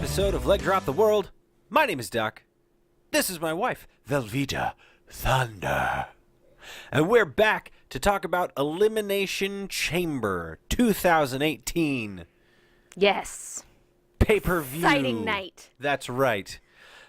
episode of Leg Drop the World. My name is Doc. This is my wife, Velveeta Thunder. And we're back to talk about Elimination Chamber 2018. Yes. Pay-per-view. Exciting night. That's right.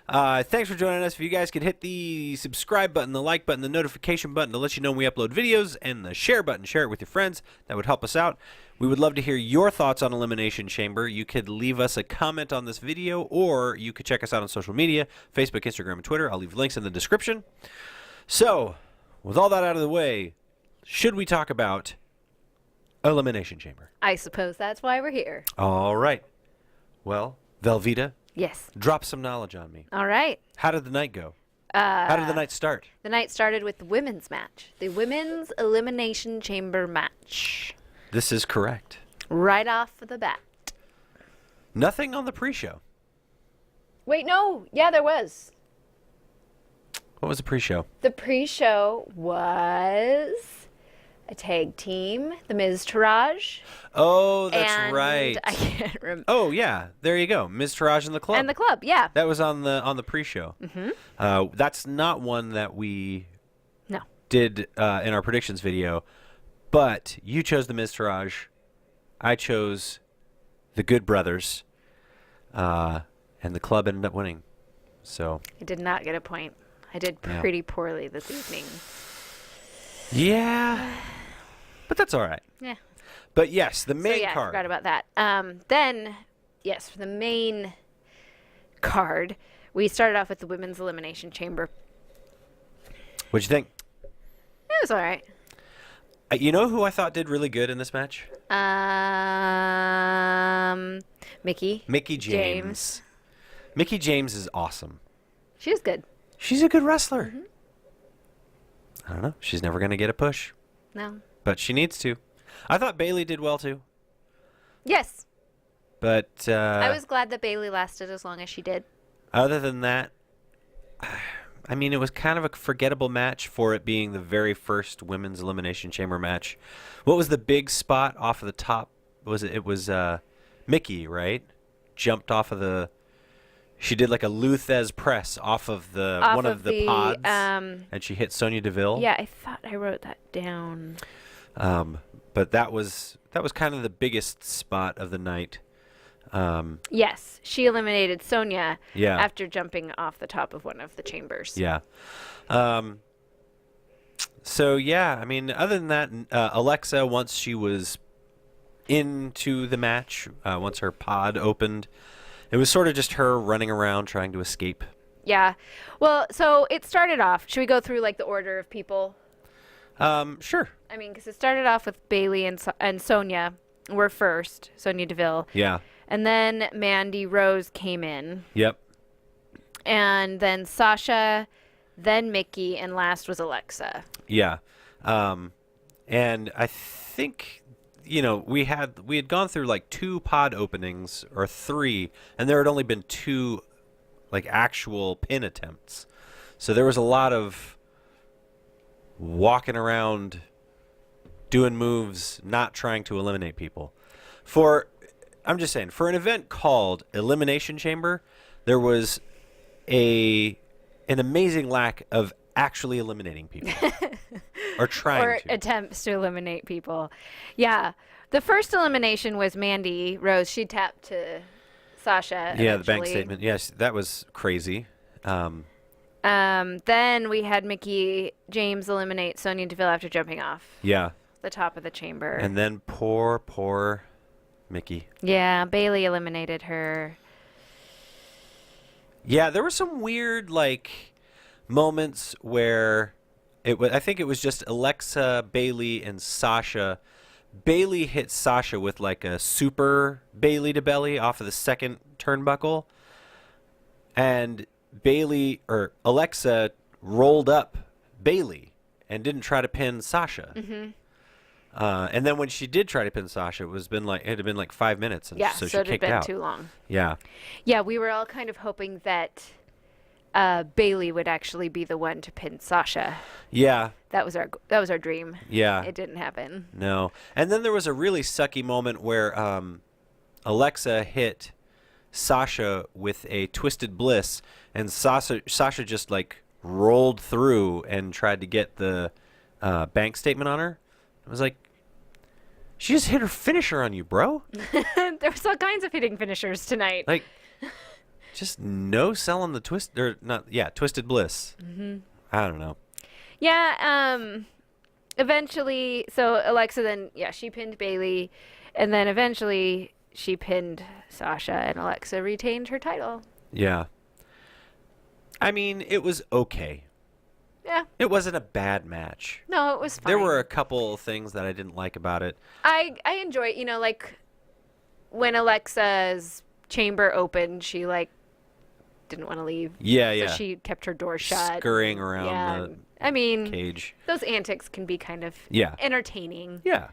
Thanks for joining us. If you guys could hit the subscribe button, the like button, the notification button to let you know when we upload videos, and the share button, share it with your friends. That would help us out. We would love to hear your thoughts on Elimination Chamber. You could leave us a comment on this video, or you could check us out on social media, Facebook, Instagram, and Twitter. I'll leave links in the description. So, with all that out of the way, should we talk about Elimination Chamber? I suppose that's why we're here. All right. Well, Velveeta, Yes. drop some knowledge on me. All right. How did the night go? How did the night start? The night started with the women's match. The women's Elimination Chamber match. This is correct. Right off the bat. Nothing on the pre-show. Wait, no. Yeah, there was. What was the pre-show? The pre-show was a tag team, the Miz Taraj. Oh, that's and right. I can't remember. Oh, yeah. There you go. Ms. Taraj and the Club. And the club, yeah. That was on the pre-show. Mm-hmm. That's not one that we did in our predictions video, but you chose the Ms. Taraj. I chose the Good Brothers, and the Club ended up winning. So I did not get a point. I did pretty poorly this evening. yeah, but that's all right. Yeah. But yes, the main I card. forgot about that. Then, yes, for the main card, we started off with the Women's Elimination Chamber. What'd you think? It was all right. You know who I thought did really good in this match? Mickey James. Mickey James is awesome. She was good. She's a good wrestler. I don't know. She's never going to get a push, No. but she needs to. I thought Bailey did well too, Yes. but I was glad that Bailey lasted as long as she did. other than that, I mean, it was kind of a forgettable match for it being the very first Women's Elimination Chamber match. What was the big spot off of the top? It was Mickey, right? Jumped off of the... She did like a Luthez press off of one of the pods, and she hit Sonya Deville. Yeah, I thought I wrote that down. But that was kind of the biggest spot of the night. Yes, she eliminated Sonya Yeah. after jumping off the top of one of the chambers. Yeah. So, yeah, I mean, other than that, Alexa, once she was into the match, once her pod opened, it was sort of just her running around trying to escape. Yeah. Well, so it started off. Should we go through like the order of people? Sure. I mean, because it started off with Bailey and Sonya were first, Sonya Deville. Yeah. And then Mandy Rose came in. Yep. And then Sasha, then Mickey, and last was Alexa. Yeah. And I think, we had gone through like 2 pod openings or 3, and there had only been 2 like actual pin attempts. So there was a lot of walking around doing moves, not trying to eliminate people. I'm just saying, for an event called Elimination Chamber, there was an amazing lack of actually eliminating people. Or trying or to. attempts to eliminate people. Yeah. The first elimination was Mandy Rose. She tapped to Sasha. Yeah, the bank eventually. statement. Yes, that was crazy. Then we had Mickey James eliminate Sonya Deville after jumping off Yeah. the top of the chamber. And then poor Mickey. Yeah, Bailey eliminated her. Yeah, there were some weird moments where I think it was just Alexa, Bailey, and Sasha. Bailey hit Sasha with like a super Bailey to belly off of the second turnbuckle. And Alexa rolled up Bailey and didn't try to pin Sasha. Mm-hmm. And then when she did try to pin Sasha, it had been like 5 minutes, and so she it had kicked been out. too long. Yeah. Yeah, we were all kind of hoping that Bailey would actually be the one to pin Sasha. Yeah. That was our dream. Yeah. It didn't happen. No. And then there was a really sucky moment where Alexa hit Sasha with a Twisted Bliss, and Sasha just like rolled through and tried to get the bank statement on her. I was like, she just hit her finisher on you, bro. There was all kinds of hitting finishers tonight. Like, just no selling the Twisted Bliss. Mm-hmm. I don't know. Yeah. Eventually, so Alexa then, she pinned Bailey, and then eventually she pinned Sasha, and Alexa retained her title. Yeah. I mean, it was okay. Yeah. It wasn't a bad match. No, it was fine. There were a couple things that I didn't like about it. I enjoy it. Like when Alexa's chamber opened, she like didn't want to leave. Yeah. So she kept her door shut. Scurrying around the cage. Those antics can be kind of entertaining. Yeah.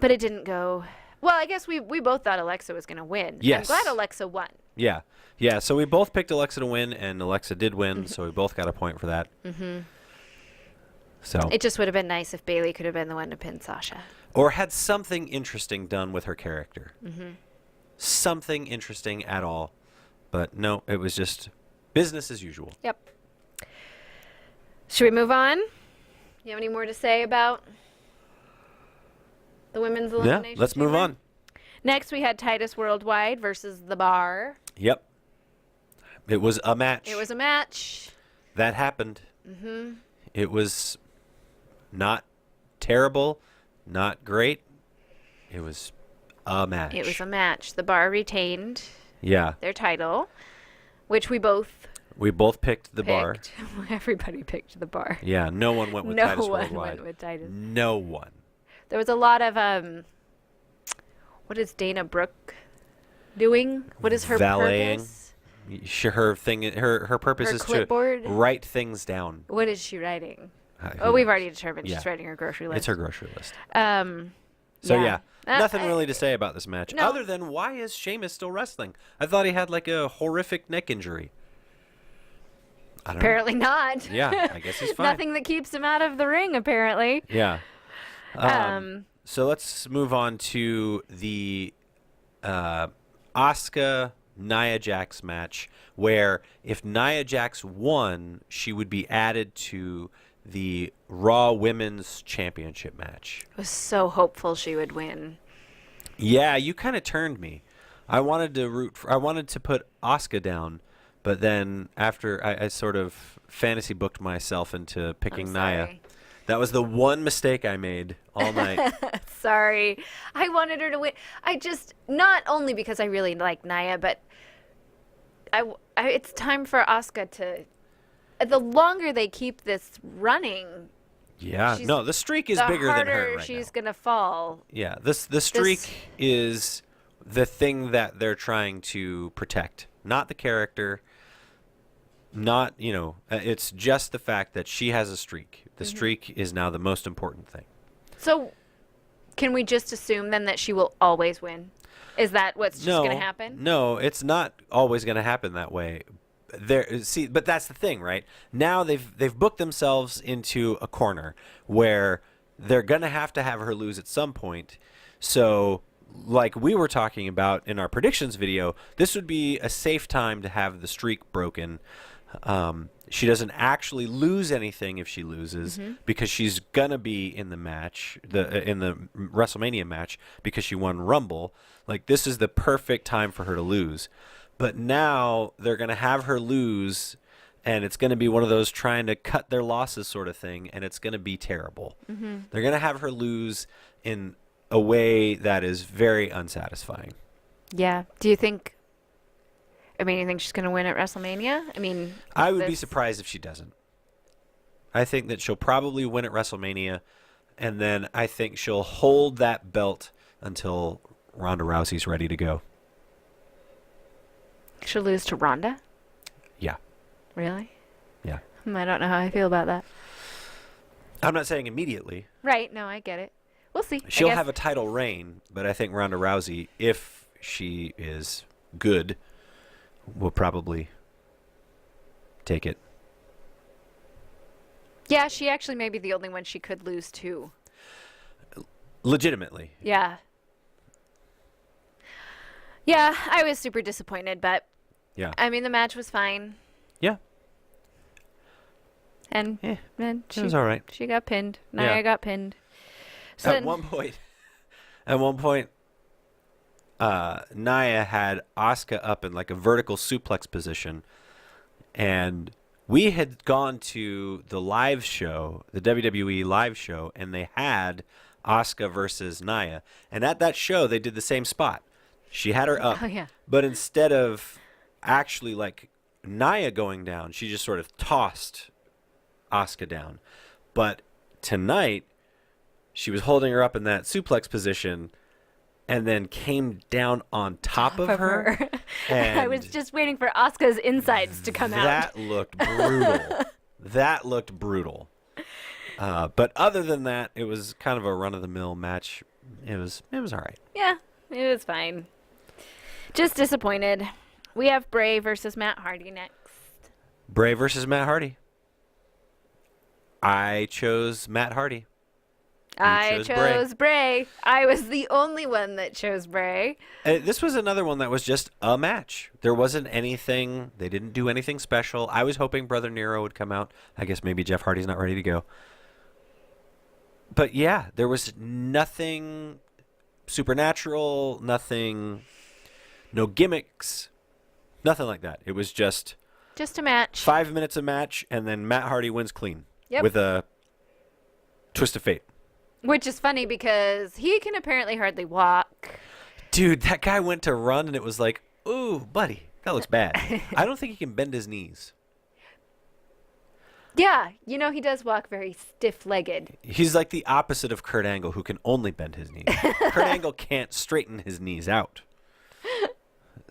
But it didn't go. Well, I guess we both thought Alexa was going to win. Yes. I'm glad Alexa won. Yeah. Yeah, so we both picked Alexa to win, and Alexa did win, so we both got a point for that. Mm-hmm. So it just would have been nice if Bailey could have been the one to pin Sasha. Or had something interesting done with her character. Mm-hmm. Something interesting at all. But no, it was just business as usual. Yep. Should we move on? You have any more to say about the women's elimination? Yeah, let's move on. Next, we had Titus Worldwide versus The Bar. Yep. It was a match. It was a match. That happened. Mm-hmm. It was not terrible, not great. It was a match. It was a match. The Bar retained their title, which we both picked the Bar. Everybody picked the Bar. Yeah, no one went with Titus Worldwide. No one went with Titus. No one. There was a lot of what is Dana Brooke doing? What is her purpose? Her thing. Her purpose is clipboard? to write things down. What is she writing? We've already determined she's writing her grocery list. It's her grocery list. So nothing really to say about this match, no. other than why is Sheamus still wrestling? I thought he had like a horrific neck injury. Apparently not. Yeah, I guess he's fine. Nothing that keeps him out of the ring, apparently. Yeah. So let's move on to the Asuka Nia Jax match, where if Nia Jax won, she would be added to the Raw Women's Championship match. I was so hopeful she would win. Yeah, you kind of turned me. I wanted to put Asuka down, but then after I sort of fantasy booked myself into picking Nia. That was the one mistake I made all night. Sorry. I wanted her to win. I just, not only because I really like Nia, but it's time for Asuka to, the longer they keep this running. Yeah. No, the streak is bigger than her right now. The harder she's going to fall. Yeah. The streak is the thing that they're trying to protect, not the character. Not, it's just the fact that she has a streak. The streak is now the most important thing. So, can we just assume then that she will always win? Is that what's just going to happen? No, it's not always going to happen that way. But that's the thing, right? Now they've booked themselves into a corner where they're going to have her lose at some point. So, like we were talking about in our predictions video, this would be a safe time to have the streak broken. She doesn't actually lose anything if she loses because she's gonna be in the match, in the WrestleMania match, because she won Rumble. Like, this is the perfect time for her to lose. But now they're gonna have her lose, and it's gonna be one of those trying to cut their losses sort of thing, and it's gonna be terrible. They're gonna have her lose in a way that is very unsatisfying. Yeah. Do you think? I mean, you think she's going to win at WrestleMania? I would be surprised if she doesn't. I think that she'll probably win at WrestleMania, and then I think she'll hold that belt until Ronda Rousey's ready to go. She'll lose to Ronda? Yeah. Really? Yeah. I don't know how I feel about that. I'm not saying immediately. Right. No, I get it. We'll see. She'll have a title reign, but I think Ronda Rousey, if she is good, will probably take it. Yeah, she actually may be the only one she could lose to. Legitimately. Yeah. Yeah, I was super disappointed, but Yeah. I mean, the match was fine. Yeah. And Yeah. then It was all right. she got pinned. Nia Yeah. got pinned. So At then, one point, Nia had Asuka up in like a vertical suplex position, and we had gone to the live show, the WWE live show, and they had Asuka versus Nia. And at that show, they did the same spot. She had her up, oh yeah. but instead of actually like Nia going down, she just sort of tossed Asuka down. But tonight, she was holding her up in that suplex position and then came down on top of her. I was And just waiting for Asuka's insides to come out. that looked brutal. That looked brutal. But other than that, it was kind of a run-of-the-mill match. It was all right. Yeah, it was fine. Just disappointed. We have Bray versus Matt Hardy next. Bray versus Matt Hardy. I chose Matt Hardy. I chose Bray. Bray. I was the only one that chose Bray. This was another one that was just a match. There wasn't anything. They didn't do anything special. I was hoping Brother Nero would come out. I guess maybe Jeff Hardy's not ready to go. But yeah, there was nothing supernatural, no gimmicks, nothing like that. It was just a match. 5 minutes a match, and then Matt Hardy wins clean with a twist of fate. Which is funny because he can apparently hardly walk. Dude, that guy went to run, and it was like, ooh, buddy, that looks bad. I don't think he can bend his knees. Yeah, he does walk very stiff-legged. He's like the opposite of Kurt Angle, who can only bend his knees. Kurt Angle can't straighten his knees out.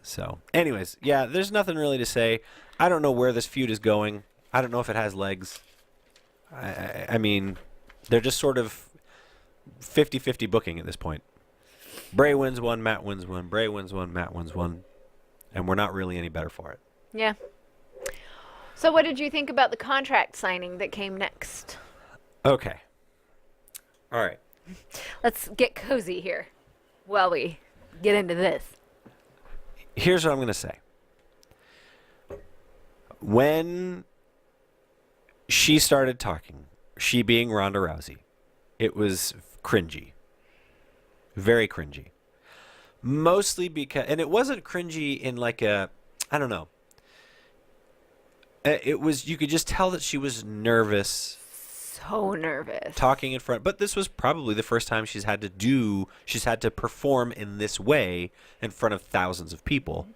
So, anyways, yeah, there's nothing really to say. I don't know where this feud is going. I don't know if it has legs. I mean, they're just sort of 50-50 booking at this point. Bray wins one, Matt wins one. Bray wins one, Matt wins one. And we're not really any better for it. Yeah. So what did you think about the contract signing that came next? Okay. All right. Let's get cozy here while we get into this. Here's what I'm going to say. When she started talking, she being Ronda Rousey, it was cringy. Very cringy. Mostly because, and it wasn't cringy in like a, I don't know. It was, you could just tell that she was nervous. So nervous. Talking in front, but this was probably the first time she's had to perform in this way in front of thousands of people.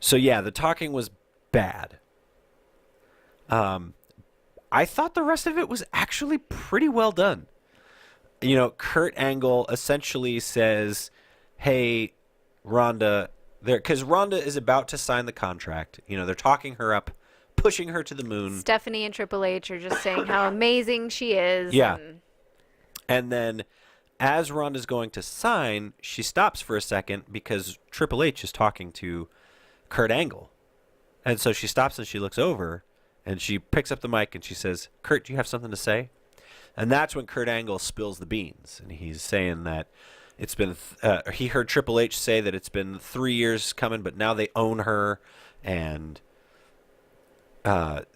So yeah, the talking was bad. I thought the rest of it was actually pretty well done. Kurt Angle essentially says, hey, Ronda, because Ronda is about to sign the contract. They're talking her up, pushing her to the moon. Stephanie and Triple H are just saying how amazing she is. Yeah. And then as Ronda's going to sign, she stops for a second because Triple H is talking to Kurt Angle. And so she stops and she looks over and she picks up the mic and she says, Kurt, do you have something to say? And that's when Kurt Angle spills the beans. And he's saying that it's been, he heard Triple H say that it's been 3 years coming, but now they own her. And that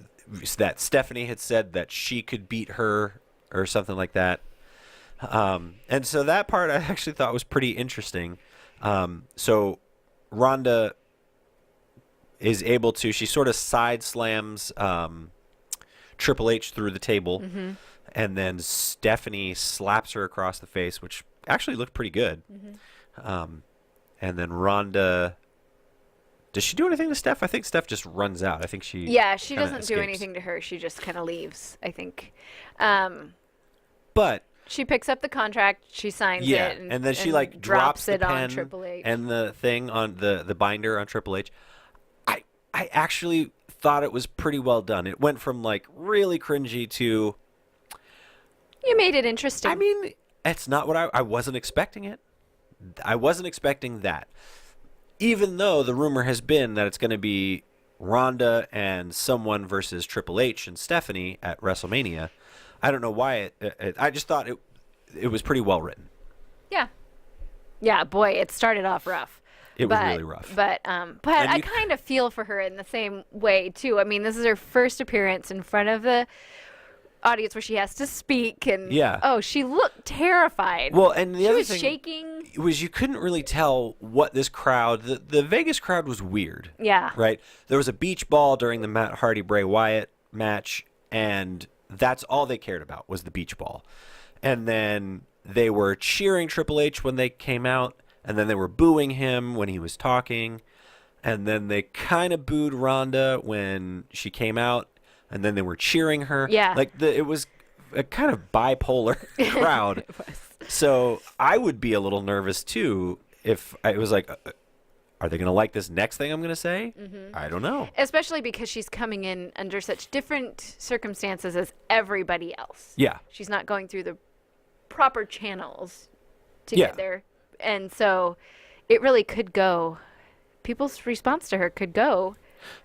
Stephanie had said that she could beat her or something like that. And so that part I actually thought was pretty interesting. So Ronda is able to, she sort of side slams Triple H through the table. Mm-hmm. And then Stephanie slaps her across the face, which actually looked pretty good. Mm-hmm. And then Ronda, does she do anything to Steph? I think Steph just runs out. I think she doesn't escapes. Do anything to her. She just kind of leaves, I think. But she picks up the contract, she signs it, and then she like drops it the pen on Triple H and the thing on the binder on Triple H. I actually thought it was pretty well done. It went from like really cringy to, you made it interesting. I mean, it's not what I wasn't expecting it. I wasn't expecting that. Even though the rumor has been that it's going to be Ronda and someone versus Triple H and Stephanie at WrestleMania, I don't know why I just thought it was pretty well written. Yeah. Yeah, boy, it started off rough. It was really rough. But And I you- kind of feel for her in the same way too. I mean, this is her first appearance in front of the audience where she has to speak, and Yeah. oh, she looked terrified. Well, and the she other was thing shaking. was you couldn't really tell what this crowd. The Vegas crowd was weird. Yeah. Right. There was a beach ball during the Matt Hardy Bray Wyatt match, and that's all they cared about was the beach ball. And then they were cheering Triple H when they came out, and then they were booing him when he was talking, and then they kind of booed Ronda when she came out, and then they were cheering her. Yeah. Like it was a kind of bipolar crowd. It was. So I would be a little nervous too if I was like, are they going to like this next thing I'm going to say? I don't know. Especially because she's coming in under such different circumstances as everybody else. Yeah. She's not going through the proper channels to Yeah. get there. And so it really could go. People's response to her could go.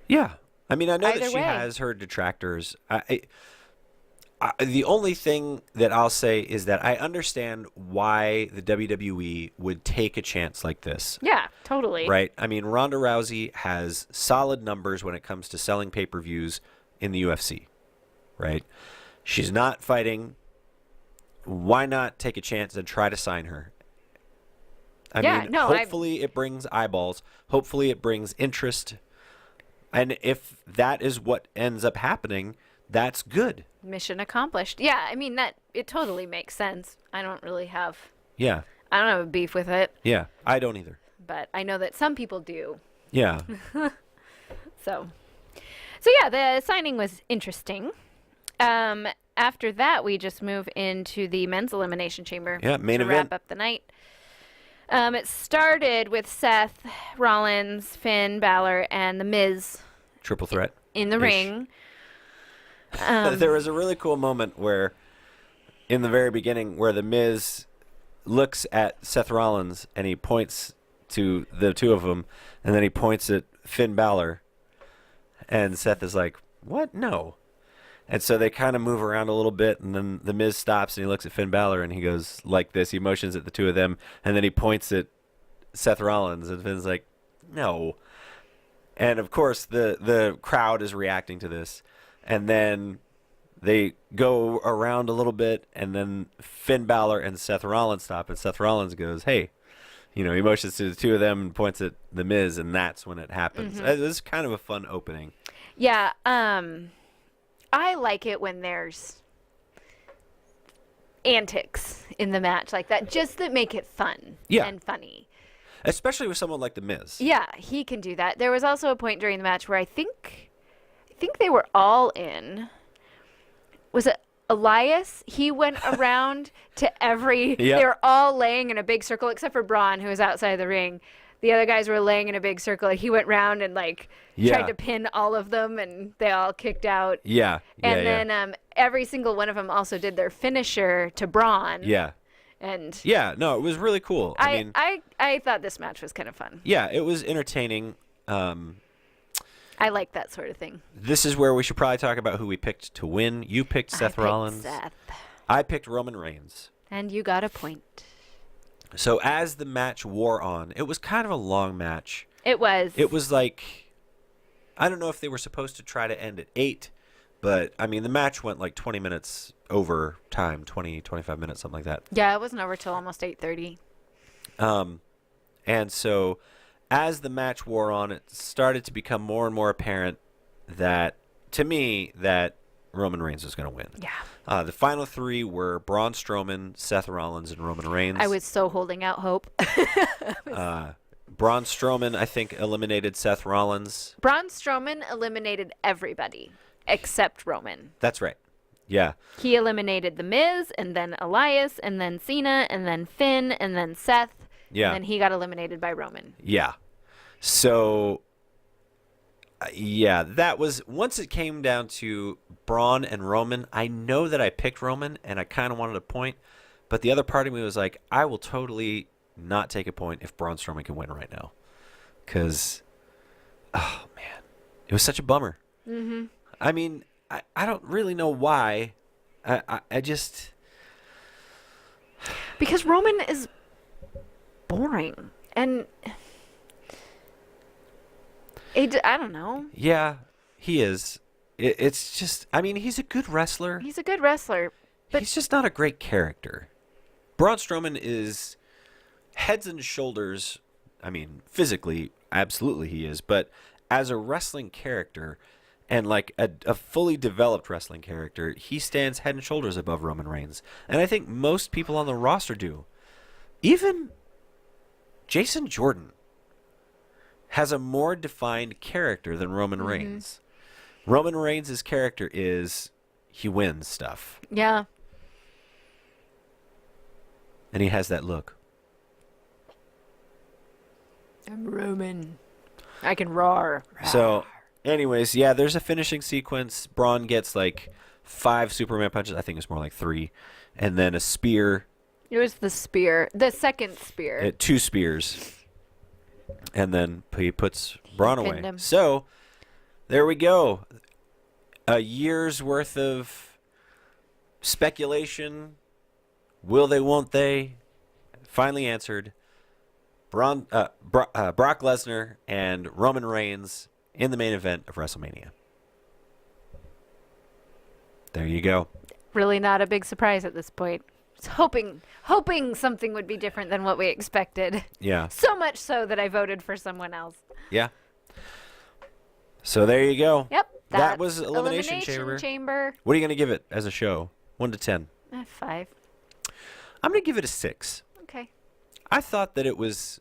Yeah. I mean, I know Either that she way. has her detractors. The only thing that I'll say is that I understand why the WWE would take a chance like this. Yeah, totally. Right? I mean, Ronda Rousey has solid numbers when it comes to selling pay-per-views in the UFC. Right? She's not fighting. Why not take a chance and try to sign her? I mean, hopefully it brings eyeballs. Hopefully it brings interest. And if that is what ends up happening, that's good. Mission accomplished. Yeah, I mean it totally makes sense. I don't Yeah. have a beef with it, Yeah. I don't either. but I know that some people do. Yeah. So yeah, the signing was interesting. After that, we just move into the men's elimination chamber. Yeah, main to event. wrap up the night. It started with Seth Rollins, Finn Balor, and The Miz Triple threat. in the Ish. ring. There was a really cool moment where, in the very beginning, where the Miz looks at Seth Rollins and he points to the two of them, and then he points at Finn Balor, and Seth is like, "What? No." And so they kind of move around a little bit, and then the Miz stops and he looks at Finn Balor and he goes like this. He motions at the two of them, and then he points at Seth Rollins, and Finn's like, "No." And of course, the crowd is reacting to this. And then they go around a little bit, and then Finn Balor and Seth Rollins stop, and Seth Rollins goes, "Hey," he motions to the two of them and points at the Miz, and that's when it happens. It was kind of a fun opening. Yeah, I like it when there's antics in the match like that, just that make it fun and funny. Especially with someone like the Miz. Yeah, he can do that. There was also a point during the match where I think they were all in. Was it Elias? He went around to every. Yep. They were all laying in a big circle, except for Braun, who was outside the ring. The other guys were laying in a big circle. He went round and tried to pin all of them, and they all kicked out. Yeah. And then every single one of them also did their finisher to Braun. Yeah. And Yeah. No, it was really cool. I mean, I thought this match was kind of fun. yeah, it was entertaining. I like that sort of thing. This is where we should probably talk about who we picked to win. You picked Seth Rollins. Seth. I picked Roman Reigns. And you got a point. So as the match wore on, it was kind of a long match. It was. It was like, I don't know if they were supposed to try to end at 8, but I mean, the match went like 20 minutes over time, 20, 25 minutes, something like that. Yeah, it wasn't over till almost 8:30. And so as the match wore on, it started to become more and more apparent that, to me, that Roman Reigns was going to win. Yeah. The final three were Braun Strowman, Seth Rollins, and Roman Reigns. I was so holding out hope. Braun Strowman, I think, eliminated Seth Rollins. Braun Strowman eliminated everybody except Roman. That's right. Yeah. He eliminated The Miz, and then Elias, and then Cena, and then Finn, and then Seth. Yeah. And then he got eliminated by Roman. Yeah. So, yeah, that was, once it came down to Braun and Roman, I know that I picked Roman, and I kind of wanted a point, but the other part of me was like, I will totally not take a point if Braun Strowman can win right now. Because, oh, man, it was such a bummer. Mm-hmm. I mean, I don't really know why. I just... Because Roman is boring. And I don't know. Yeah, he is. It's just, I mean, he's a good wrestler. He's a good wrestler, but He's just not a great character. Braun Strowman is heads and shoulders, I mean, physically, absolutely he is, but as a wrestling character and like a fully developed wrestling character, he stands head and shoulders above Roman Reigns. And I think most people on the roster do. Even Jason Jordan has a more defined character than Roman Reigns. Roman Reigns' character is he wins stuff. yeah. And he has that look. I'm Roman. I can roar. So, anyways, yeah, there's a finishing sequence. Braun gets like 5 Superman punches. I think it's more like 3. And then a spear. It was the spear. The second spear. 2 spears. And then he puts Braun away. pinned him. So, there we go. A year's worth of speculation. Will they, won't they? Finally answered. Brock Lesnar and Roman Reigns in the main event of WrestleMania. There you go. Really not a big surprise at this point. I was hoping something would be different than what we expected. Yeah. So much so that I voted for someone else. Yeah. So there you go. Yep. That was that's Elimination Chamber. What are you going to give it as a show? 1 to 10? 5. I'm going to give it a 6. Okay. I thought it was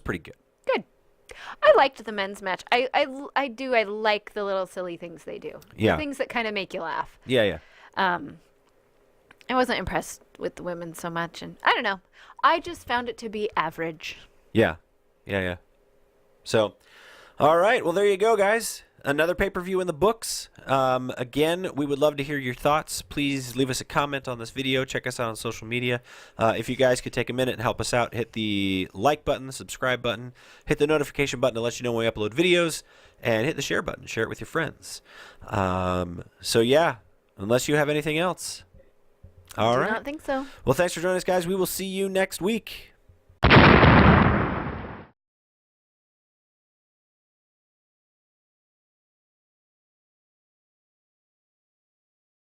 pretty good. Good. I liked the men's match. I like the little silly things they do. Yeah. The things that kind of make you laugh. Yeah. I wasn't impressed with the women so much, and I don't know. I just found it to be average. Yeah. So, all right. Well, there you go, guys. Another pay-per-view in the books. Again, we would love to hear your thoughts. Please leave us a comment on this video. Check us out on social media. If you guys could take a minute and help us out, hit the like button, subscribe button, hit the notification button to let you know when we upload videos, and hit the share button. Share it with your friends. So, yeah, unless you have anything else. All right. I don't think so. Well, thanks for joining us, guys. We will see you next week.